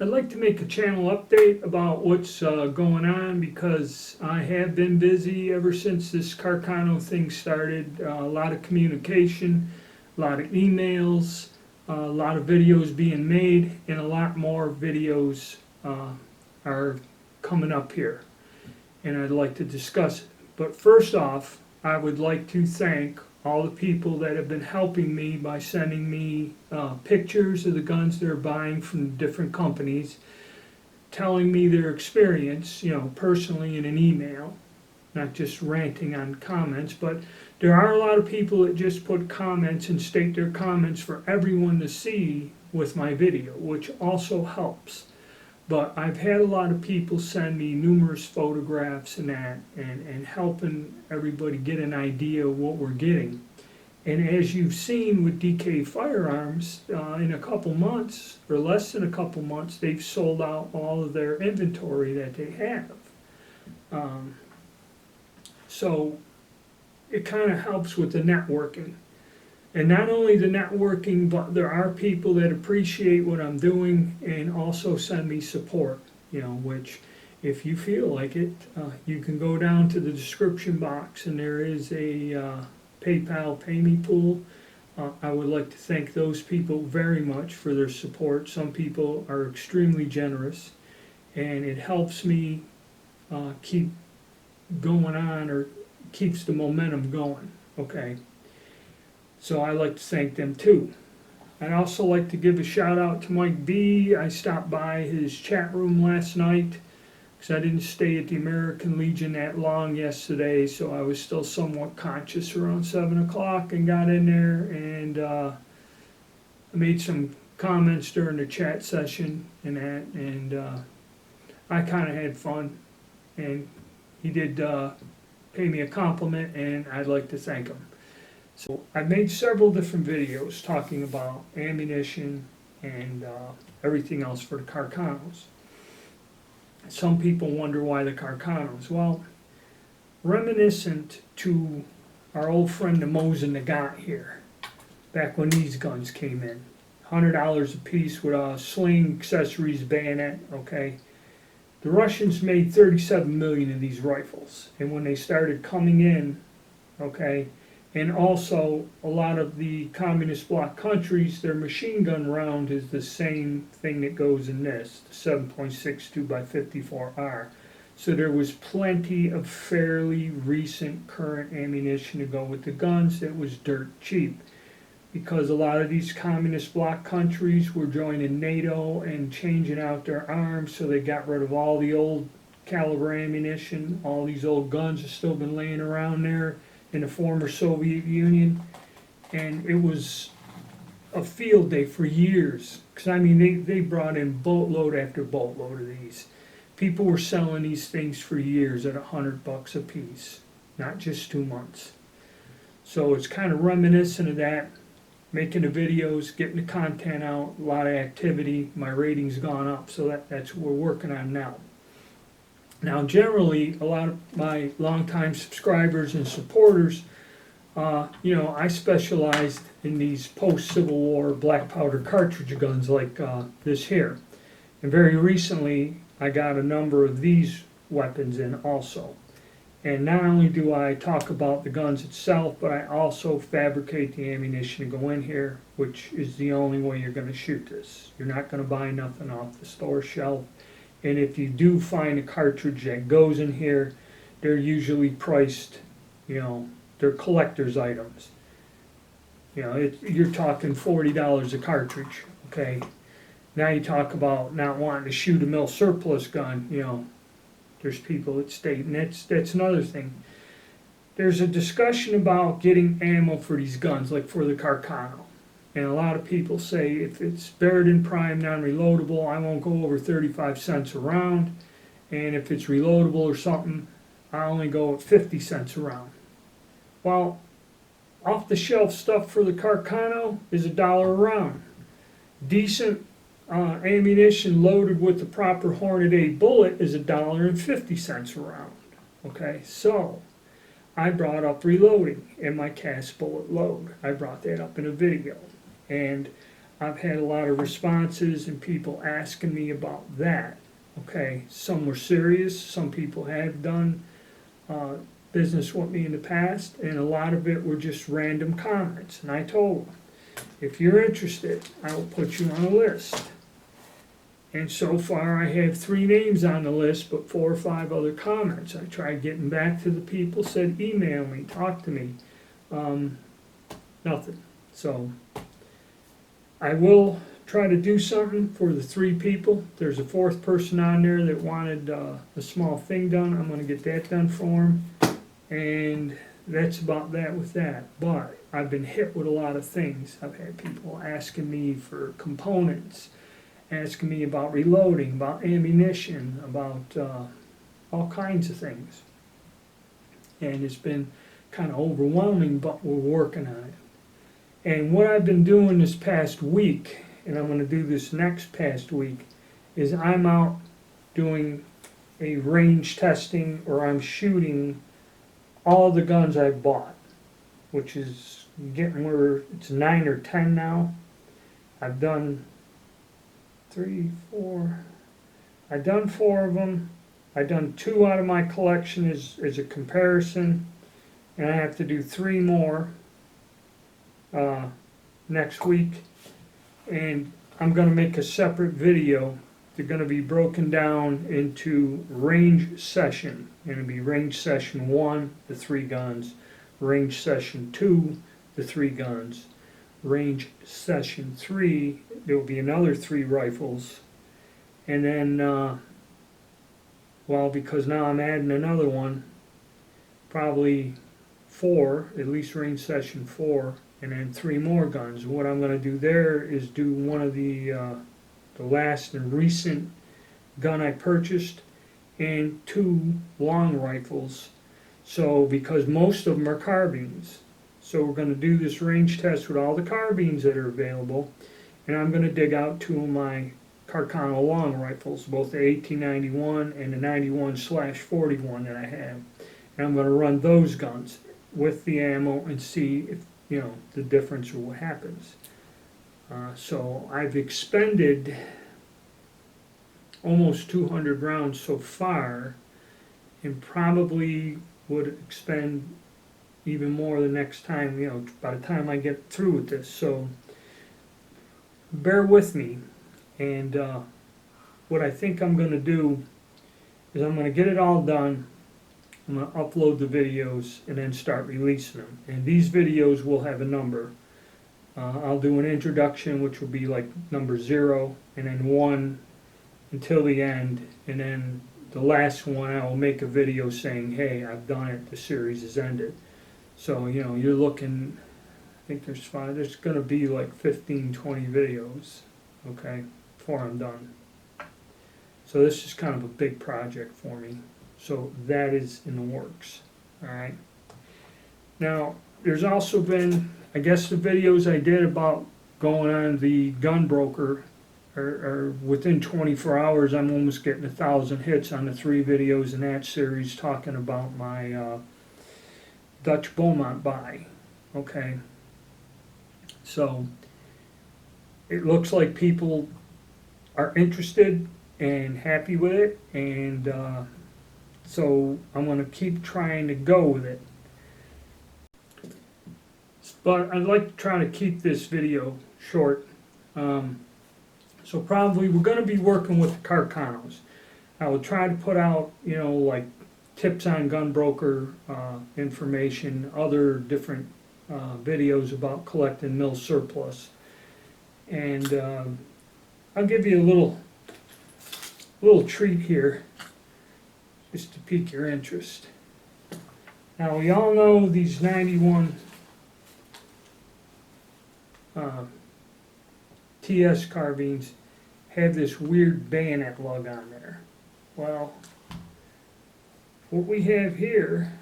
I'd like to make a channel update about what's going on because I have been busy ever since this Carcano thing started. A lot of communication, a lot of emails, a lot of videos being made, and a lot more videos are coming up here. And I'd like to discuss it. But first off, I would like to thank all the people that have been helping me by sending me pictures of the guns they're buying from different companies, telling me their experience, personally in an email, not just ranting on comments, but there are a lot of people that just put comments and state their comments for everyone to see with my video, which also helps. But I've had a lot of people send me numerous photographs and that, and helping everybody get an idea of what we're getting. And as you've seen with DK Firearms, in a couple months, or less than a couple months, they've sold out all of their inventory that they have. So it kind of helps with the networking. And not only the networking, but there are people that appreciate what I'm doing and also send me support, which if you feel like it, you can go down to the description box and there is a PayPal Pay Me pool. I would like to thank those people very much for their support. Some people are extremely generous and it helps me keep going on, or keeps the momentum going, okay? So I like to thank them too. I'd also like to give a shout out to Mike B. I stopped by his chat room last night because I didn't stay at the American Legion that long yesterday, so I was still somewhat conscious around 7 o'clock and got in there and I made some comments during the chat session and that, and I kind of had fun, and he did pay me a compliment and I'd like to thank him. So I made several different videos talking about ammunition and everything else for the Carcanos. Some people wonder why the Carcanos. Well, reminiscent to our old friend the Mosin Nagant here, back when these guns came in. $100 a piece with a sling, accessories, bayonet, okay? The Russians made 37 million of these rifles, and when they started coming in, okay, and also a lot of the communist bloc countries, their machine gun round is the same thing that goes in this, the 7.62 by 54R. So there was plenty of fairly recent current ammunition to go with the guns that was dirt cheap, because a lot of these communist bloc countries were joining NATO and changing out their arms, so they got rid of all the old caliber ammunition. All these old guns have still been laying around there in the former Soviet Union, and it was a field day for years, because I mean they brought in boatload after boatload of these. People were selling these things for years at $100 a piece, not just 2 months. So it's kind of reminiscent of that, making the videos, getting the content out, a lot of activity. My rating's gone up, so that's what we're working on now. Now, generally, a lot of my longtime subscribers and supporters, I specialized in these post-Civil War black powder cartridge guns like this here. And very recently, I got a number of these weapons in also. And not only do I talk about the guns itself, but I also fabricate the ammunition to go in here, which is the only way you're going to shoot this. You're not going to buy nothing off the store shelf. And if you do find a cartridge that goes in here, they're usually priced, they're collector's items. You're talking $40 a cartridge, okay? Now you talk about not wanting to shoot a mil surplus gun, there's people that state, and that's another thing. There's a discussion about getting ammo for these guns, like for the Carcano. And a lot of people say if it's Barrett Prime non-reloadable, I won't go over 35 cents a round. And if it's reloadable or something, I only go at 50 cents a round. Well, off-the-shelf stuff for the Carcano is $1 a round. Decent ammunition loaded with the proper Hornet A bullet is $1.50 a round. Okay, so I brought up reloading and my cast bullet load. I brought that up in a video. And I've had a lot of responses and people asking me about that. Okay, some were serious, some people have done business with me in the past, and a lot of it were just random comments. And I told them, if you're interested, I will put you on a list. And so far, I have 3 names on the list, but 4 or 5 other comments. I tried getting back to the people, said email me, talk to me. Nothing. So I will try to do something for the 3 people. There's a 4th person on there that wanted a small thing done. I'm gonna get that done for him. And that's about that with that. But I've been hit with a lot of things. I've had people asking me for components, asking me about reloading, about ammunition, about all kinds of things. And it's been kind of overwhelming, but we're working on it. And what I've been doing this past week, and I'm going to do this next past week, is I'm out doing a range testing, or I'm shooting all the guns I bought, which is getting where it's 9 or 10 now. I've done 3, 4, I've done 4 of them. I've done 2 out of my collection as a comparison, and I have to do 3 more next week, and I'm going to make a separate video. They're going to be broken down into range session, and it'll be range session 1, the 3 guns, range session 2, the 3 guns, range session 3, there will be another 3 rifles, and then well, because now I'm adding another one, probably 4, at least range session 4, and then 3 more guns. What I'm going to do there is do one of the last and recent gun I purchased, and 2 long rifles. So because most of them are carbines, so we're going to do this range test with all the carbines that are available, and I'm going to dig out 2 of my Carcano long rifles, both the 1891 and the 91/41 that I have, and I'm going to run those guns with the ammo and see if, you know, the difference or what happens. So I've expended almost 200 rounds so far, and probably would expend even more the next time, you know, by the time I get through with this. So bear with me, and what I think I'm going to do is I'm going to get it all done. I'm going to upload the videos and then start releasing them. And these videos will have a number. I'll do an introduction, which will be like number 0, and then 1 until the end, and then the last one I will make a video saying, hey, I've done it, the series has ended. So, you know, you're looking, I think there's going to be like 15, 20 videos, okay, before I'm done. So this is kind of a big project for me. So that is in the works, all right. Now, there's also been, I guess the videos I did about going on the gun broker are within 24 hours, I'm almost getting 1,000 hits on the 3 videos in that series talking about my Dutch Beaumont buy, okay. So it looks like people are interested and happy with it, and so I'm going to keep trying to go with it. But I'd like to try to keep this video short. So probably we're going to be working with the Carcanos. I will try to put out, you know, like tips on gun broker information, other different videos about collecting mill surplus. And I'll give you a little treat here, just to pique your interest. Now we all know these 91 TS carbines have this weird bayonet lug on there. Well, what we have here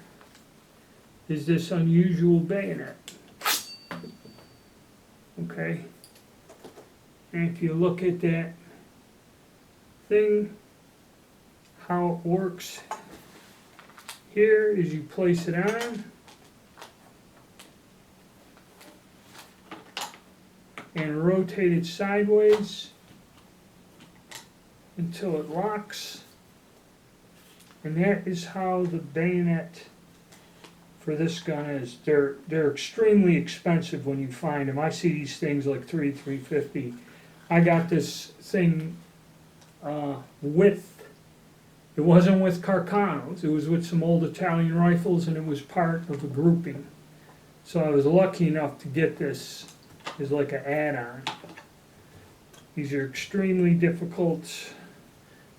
is this unusual bayonet. Okay, and if you look at that thing, how it works here is you place it on, and rotate it sideways until it locks. And that is how the bayonet for this gun is. They're extremely expensive when you find them. I see these things like $350. I got this thing it wasn't with Carcanos, it was with some old Italian rifles, and it was part of a grouping. So I was lucky enough to get this as like an add-on. These are extremely difficult.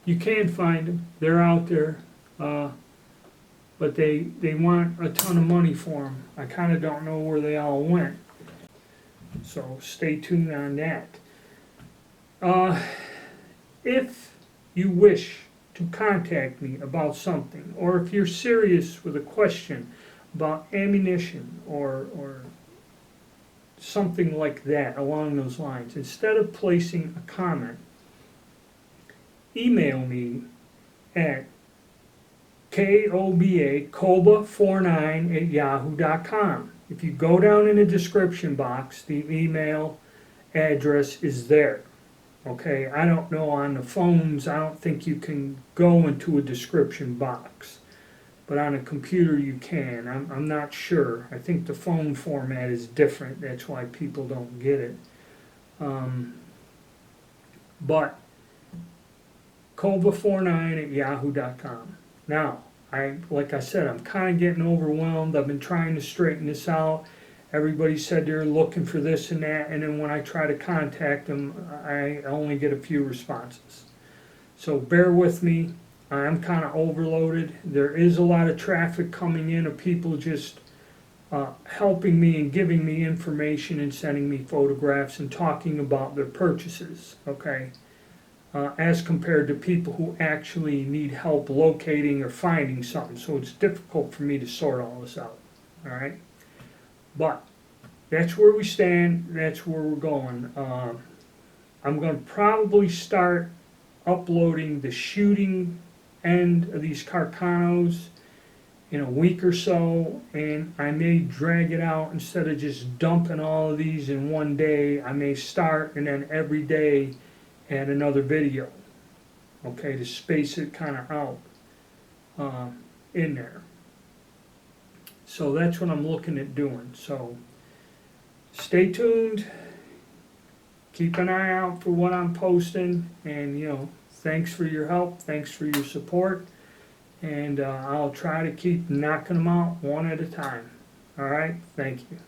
You can find them, they're out there, but they want a ton of money for them. I kind of don't know where they all went, so stay tuned on that. If you wish to contact me about something, or if you're serious with a question about ammunition or something like that along those lines, instead of placing a comment, email me at koba49@yahoo.com. If you go down in the description box, the email address is there. Okay, I don't know on the phones, I don't think you can go into a description box, but on a computer you can. I'm not sure. I think the phone format is different, that's why people don't get it. But koba49@yahoo.com. Now, like I said, I'm kind of getting overwhelmed. I've been trying to straighten this out. Everybody said they're looking for this and that, and then when I try to contact them, I only get a few responses. So bear with me. I'm kind of overloaded. There is a lot of traffic coming in of people just helping me and giving me information and sending me photographs and talking about their purchases, okay? As compared to people who actually need help locating or finding something. So it's difficult for me to sort all this out, all right? But that's where we stand, that's where we're going. I'm going to probably start uploading the shooting end of these Carcanos in a week or so, and I may drag it out instead of just dumping all of these in one day. I may start and then every day add another video, okay, to space it kind of out in there. So that's what I'm looking at doing. So stay tuned, keep an eye out for what I'm posting, and thanks for your help, thanks for your support, and I'll try to keep knocking them out one at a time. All right, thank you.